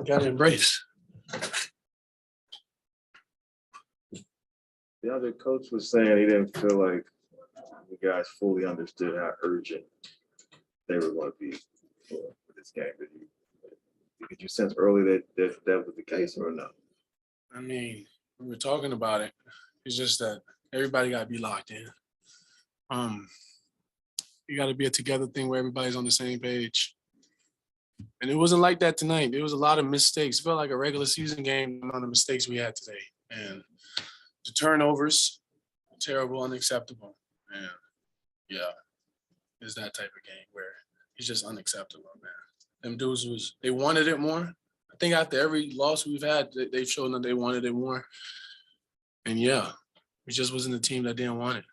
Got to embrace. The other coach was saying he didn't feel like the guys fully understood how urgent they were going to be for this game. Did you sense early that was the case or no? I mean, we were talking about it. It's just that everybody got to be locked in. You got to be a together thing where everybody's on the same page. And it wasn't like that tonight. There was a lot of mistakes. It felt like a regular season game on the mistakes we had today. And the turnovers, terrible, unacceptable. And yeah, it's that type of game where it's just unacceptable, man. Them dudes they wanted it more. I think after every loss we've had, they've shown that they wanted it more. And yeah, we just wasn't the team that didn't want it.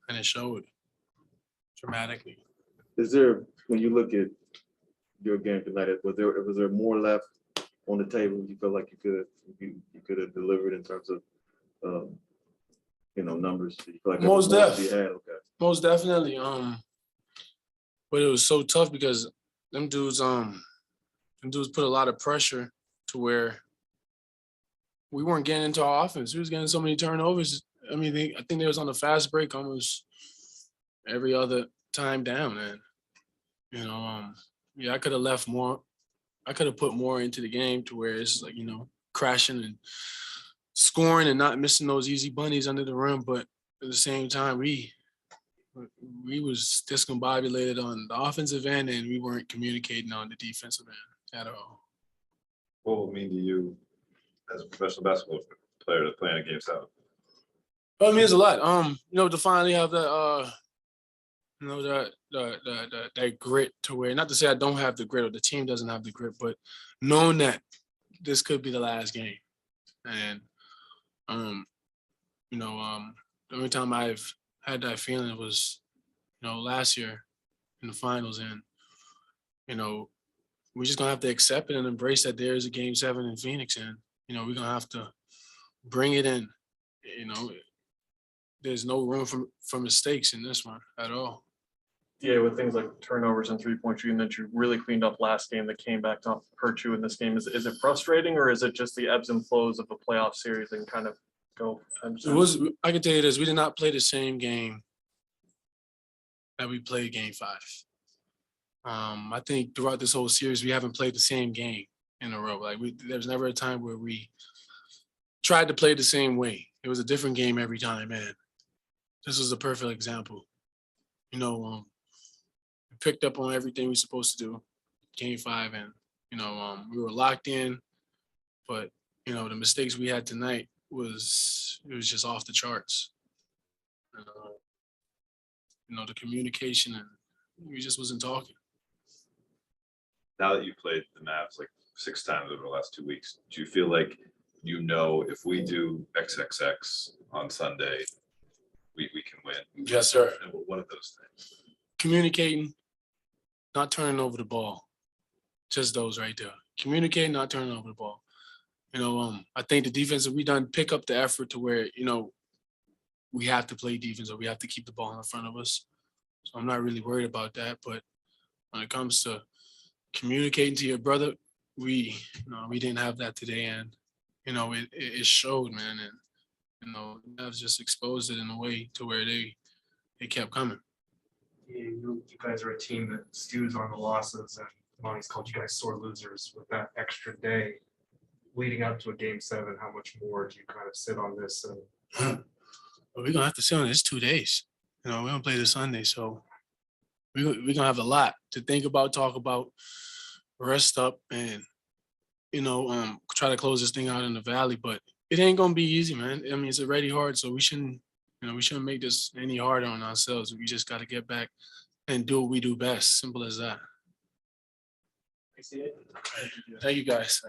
And it showed dramatically. Is there, when you look at your game tonight, was there more left on the table you feel like you could have delivered in terms of numbers? You feel like Most Most definitely. But it was so tough because them dudes put a lot of pressure to where we weren't getting into our offense. We was getting so many turnovers. I mean, I think they was on a fast break almost every other time down. And, I could have left more. I could have put more into the game to where it's like, crashing and scoring and not missing those easy bunnies under the rim. But at the same time, we was discombobulated on the offensive end and we weren't communicating on the defensive end at all. What will it mean to you as a professional basketball player to play in a game 7? Well, it means a lot. To finally have that, that grit to where, not to say I don't have the grit or the team doesn't have the grit, but knowing that this could be the last game. And, the only time I've had that feeling was, last year in the finals. And, we're just going to have to accept it and embrace that there is a game 7 in Phoenix. And, we're going to have to bring it in. There's no room for mistakes in this one at all. Yeah, with things like turnovers and three-point shooting that you really cleaned up last game that came back to hurt you in this game. Is it frustrating or is it just the ebbs and flows of a playoff series and kind of go from time to time? I can tell you this, we did not play the same game that we played game 5. I think throughout this whole series, we haven't played the same game in a row. Like there's never a time where we tried to play the same way. It was a different game every time, man. This was a perfect example. We picked up on everything we were supposed to do, game 5, and, we were locked in, but, the mistakes we had tonight was just off the charts. The communication, and we just wasn't talking. Now that you've played the Mavs like 6 times over the last 2 weeks, do you feel like if we do XXX on Sunday, we can win? Yes, sir. And what are those things? Communicating, not turning over the ball. Just those right there. Communicating, not turning over the ball. I think the defense that we done pick up the effort to where, we have to play defense or we have to keep the ball in front of us. So I'm not really worried about that. But when it comes to communicating to your brother, we didn't have that today. And, it showed, man. And, that was just exposed it in a way to where they kept coming. You guys are a team that stews on the losses, and Monty's called you guys sore losers. With that extra day leading up to a game 7, how much more do you kind of sit on this? And Well, we're gonna have to sit on this 2 days. We don't play this Sunday, so we're gonna have a lot to think about, talk about, rest up, and try to close this thing out in the Valley. But it ain't gonna be easy, man. I mean, it's already hard, so we shouldn't make this any harder on ourselves. We just got to get back and do what we do best. Simple as that. Thank you, guys.